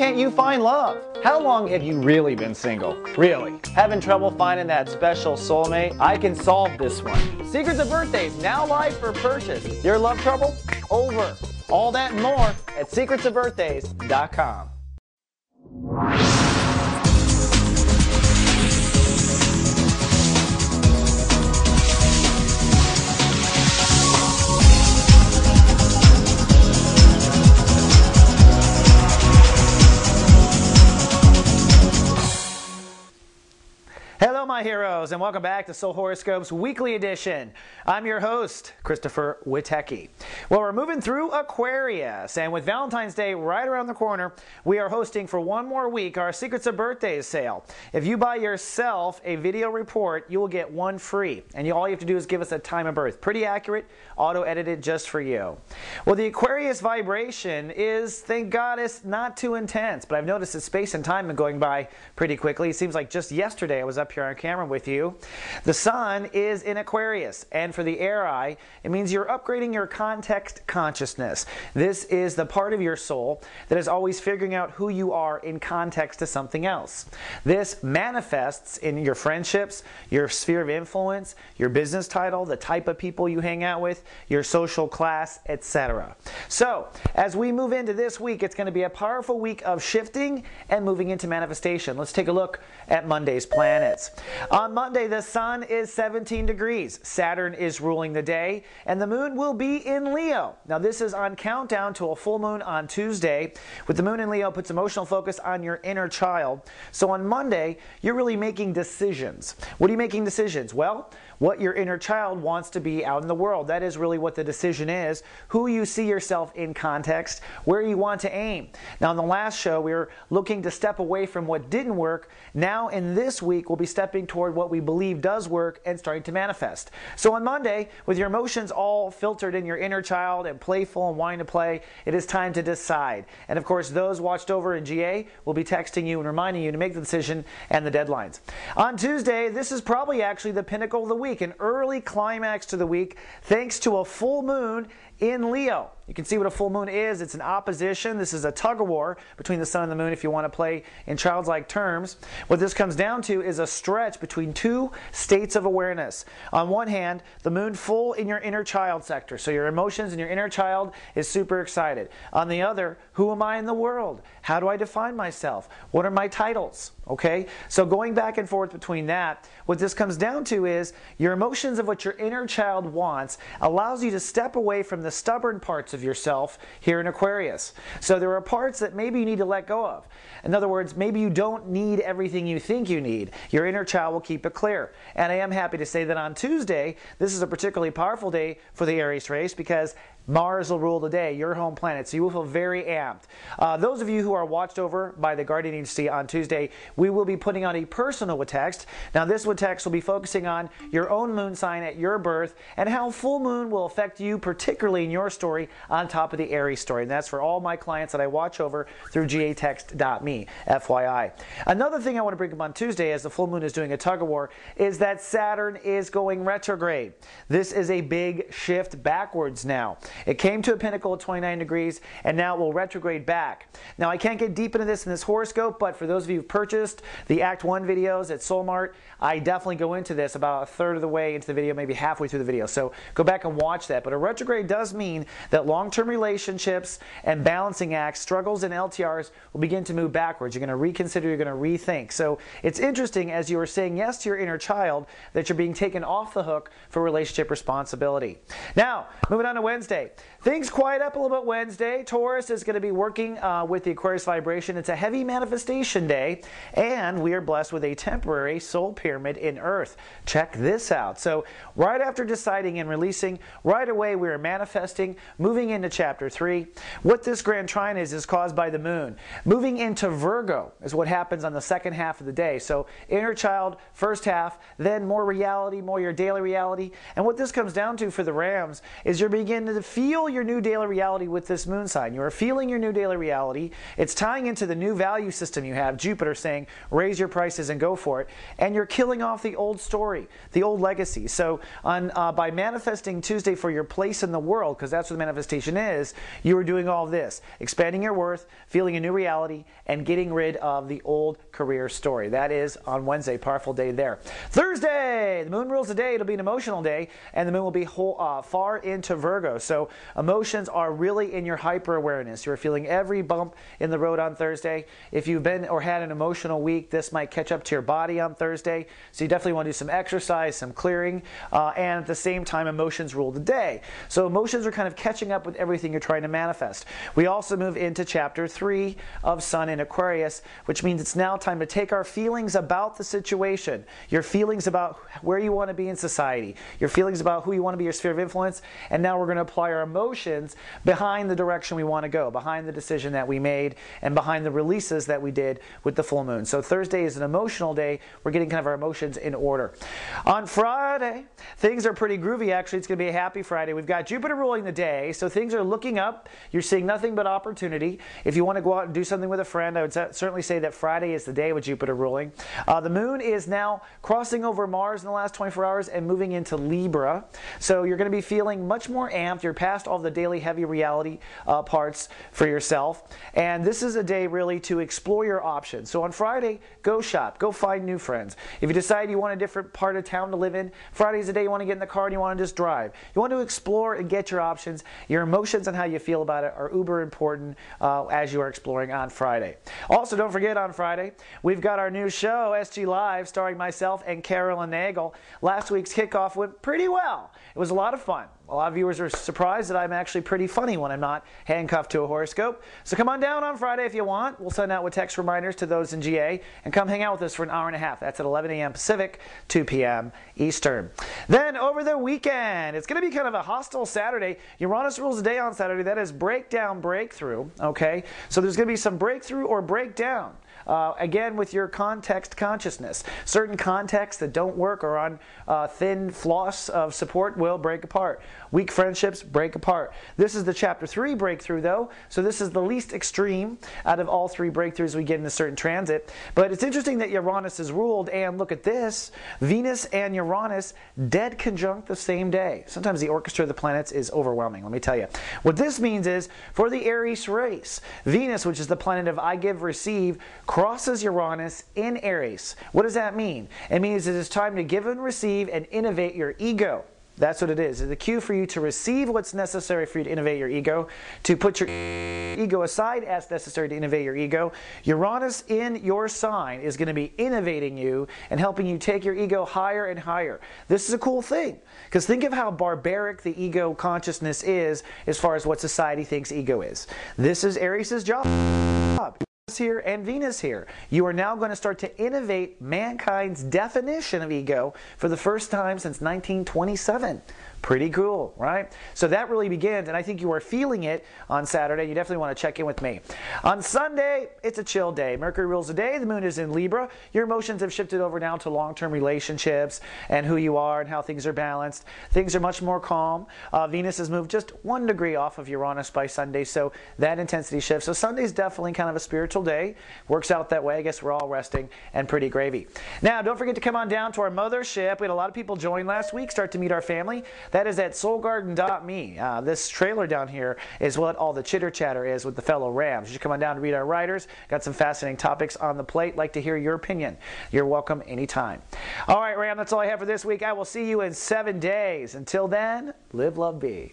can't you find love? How long have you really been single? Really? Having trouble finding that special soulmate? I can solve this one. Secrets of Birthdays, now live for purchase. Your love trouble? Over. All that and more at secretsofbirthdays.com. Hello my heroes, and welcome back to Soul Horoscopes Weekly Edition. I'm your host, Christopher Witecki. Well, we're moving through Aquarius, and with Valentine's Day right around the corner, we are hosting for one more week our Secrets of Birthdays sale. If you buy yourself a video report, you will get one free, and all you have to do is give us a time of birth. Pretty accurate, auto-edited just for you. Well, the Aquarius vibration is, thank God, it's not too intense, but I've noticed that space and time have been going by pretty quickly. It seems like just yesterday I was up here on camera with you. The sun is in Aquarius, and for the air eye, it means you're upgrading your context consciousness. This is the part of your soul that is always figuring out who you are in context to something else. This manifests in your friendships, your sphere of influence, your business title, the type of people you hang out with, your social class, etc. So, as we move into this week, it's going to be a powerful week of shifting and moving into manifestation. Let's take a look at Monday's planets. On Monday, the sun is 17 degrees. Saturn is ruling the day, and the moon will be in Leo. Now, this is on countdown to a full moon on Tuesday. With the moon in Leo, it puts emotional focus on your inner child. So on Monday, you're really making decisions. What are you making decisions? Well, what your inner child wants to be out in the world. That is really what the decision is. Who you see yourself in context, where you want to aim. Now, in the last show, we were looking to step away from what didn't work. Now, in this week, we'll be stepping toward what we believe does work and starting to manifest. So on Monday, with your emotions all filtered in your inner child and playful and wanting to play, it is time to decide. And of course, those watched over in GA will be texting you and reminding you to make the decision and the deadlines. On Tuesday, this is probably actually the pinnacle of the week, an early climax to the week, thanks to a full moon in Leo. You can see what a full moon is. It's an opposition. This is a tug-of-war between the sun and the moon if you want to play in childlike terms. What this comes down to is a stretch between two states of awareness. On one hand, the moon full in your inner child sector. So your emotions and your inner child is super excited. On the other, who am I in the world? How do I define myself? What are my titles? Okay? So going back and forth between that, what this comes down to is your emotions of what your inner child wants allows you to step away from the stubborn parts of yourself here in Aquarius. So there are parts that maybe you need to let go of. In other words, maybe you don't need everything you think you need. Your inner child will keep it clear. And I am happy to say that on Tuesday, this is a particularly powerful day for the Aries race because Mars will rule the day, your home planet, so you will feel very amped. Those of you who are watched over by the Guardian Agency on Tuesday, we will be putting on a personal Wittext. Now this Wittext will be focusing on your own moon sign at your birth and how full moon will affect you, particularly in your story, on top of the Aries story. And that's for all my clients that I watch over through gatext.me, FYI. Another thing I want to bring up on Tuesday, as the full moon is doing a tug-of-war, is that Saturn is going retrograde. This is a big shift backwards now. It came to a pinnacle at 29 degrees, and now it will retrograde back. Now, I can't get deep into this in this horoscope, but for those of you who've purchased the Act 1 videos at Soulmart, I definitely go into this about a third of the way into the video, maybe halfway through the video. So go back and watch that. But a retrograde does mean that long-term relationships and balancing acts, struggles and LTRs will begin to move backwards. You're going to reconsider, you're going to rethink. So it's interesting as you are saying yes to your inner child that you're being taken off the hook for relationship responsibility. Now, moving on to Wednesday. Things quiet up a little bit Wednesday. Taurus is going to be working with the Aquarius vibration. It's a heavy manifestation day, and we are blessed with a temporary soul pyramid in Earth. Check this out. So right after deciding and releasing, right away we are manifesting, moving into chapter 3. What this grand trine is caused by the moon. Moving into Virgo is what happens on the second half of the day. So inner child, first half, then more reality, more your daily reality. And what this comes down to for the Rams is you're beginning to feel your new daily reality with this moon sign. You are feeling your new daily reality. It's tying into the new value system you have, Jupiter saying, raise your prices and go for it. And you're killing off the old story, the old legacy. So by manifesting Tuesday for your place in the world, because that's what the manifestation is, you are doing all this, expanding your worth, feeling a new reality, and getting rid of the old career story. That is on Wednesday, powerful day there. Thursday, the moon rules the day. It'll be an emotional day, and the moon will be far into Virgo. So emotions are really in your hyper awareness. You're feeling every bump in the road on Thursday. If you've been or had an emotional week, this might catch up to your body on Thursday. So you definitely want to do some exercise, some clearing, and at the same time, emotions rule the day. So emotions are kind of catching up with everything you're trying to manifest. We also move into chapter 3 of Sun in Aquarius, which means it's now time to take our feelings about the situation, your feelings about where you want to be in society, your feelings about who you want to be, your sphere of influence, and now we're going to apply our emotions behind the direction we want to go, behind the decision that we made, and behind the releases that we did with the full moon. So Thursday is an emotional day. We're getting kind of our emotions in order. On Friday, things are pretty groovy, actually. It's going to be a happy Friday. We've got Jupiter ruling the day, so things are looking up. You're seeing nothing but opportunity. If you want to go out and do something with a friend, I would certainly say that Friday is the day with Jupiter ruling. The moon is now crossing over Mars in the last 24 hours and moving into Libra. So you're going to be feeling much more amped. You're past all the daily heavy reality parts for yourself. And this is a day really to explore your options. So on Friday, go shop. Go find new friends. If you decide you want a different part of town to live in, Friday's the day you want to get in the car and you want to just drive. You want to explore and get your options. Your emotions and how you feel about it are uber important as you are exploring on Friday. Also, don't forget on Friday, we've got our new show, SG Live, starring myself and Carolyn Nagel. Last week's kickoff went pretty well. It was a lot of fun. A lot of viewers are surprised that I'm actually pretty funny when I'm not handcuffed to a horoscope. So come on down on Friday if you want. We'll send out with text reminders to those in GA and come hang out with us for an hour and a half. That's at 11 a.m. Pacific, 2 p.m. Eastern. Then over the weekend, it's going to be kind of a hostile Saturday. Uranus rules the day on Saturday. That is breakdown, breakthrough. Okay, so there's going to be some breakthrough or breakdown. Again, with your context consciousness. Certain contexts that don't work or on thin floss of support will break apart. Weak friendships break apart. This is the chapter 3 breakthrough, though, so this is the least extreme out of all 3 breakthroughs we get in a certain transit. But it's interesting that Uranus is ruled, and look at this, Venus and Uranus dead conjunct the same day. Sometimes the orchestra of the planets is overwhelming, let me tell you. What this means is, for the Aries race, Venus, which is the planet of I give, receive, crosses Uranus in Aries. What does that mean? It means it is time to give and receive and innovate your ego. That's what it is. It's a cue for you to receive what's necessary for you to innovate your ego, to put your ego aside as necessary to innovate your ego. Uranus in your sign is going to be innovating you and helping you take your ego higher and higher. This is a cool thing, because think of how barbaric the ego consciousness is as far as what society thinks ego is. This is Aries' job. Here and Venus here. You are now going to start to innovate mankind's definition of ego for the first time since 1927. Pretty cool, right? So that really begins, and I think you are feeling it on Saturday. You definitely want to check in with me. On Sunday, it's a chill day. Mercury rules the day. The moon is in Libra. Your emotions have shifted over now to long-term relationships and who you are and how things are balanced. Things are much more calm. Venus has moved just 1 degree off of Uranus by Sunday, so that intensity shifts. So Sunday's definitely kind of a spiritual day. Works out that way. I guess we're all resting and pretty gravy. Now, don't forget to come on down to our mothership. We had a lot of people join last week, start to meet our family. That is at soulgarden.me. This trailer down here is what all the chitter chatter is with the fellow Rams. You should come on down to read our writers. Got some fascinating topics on the plate. Like to hear your opinion. You're welcome anytime. All right, Ram, that's all I have for this week. I will see you in 7 days. Until then, live, love, be.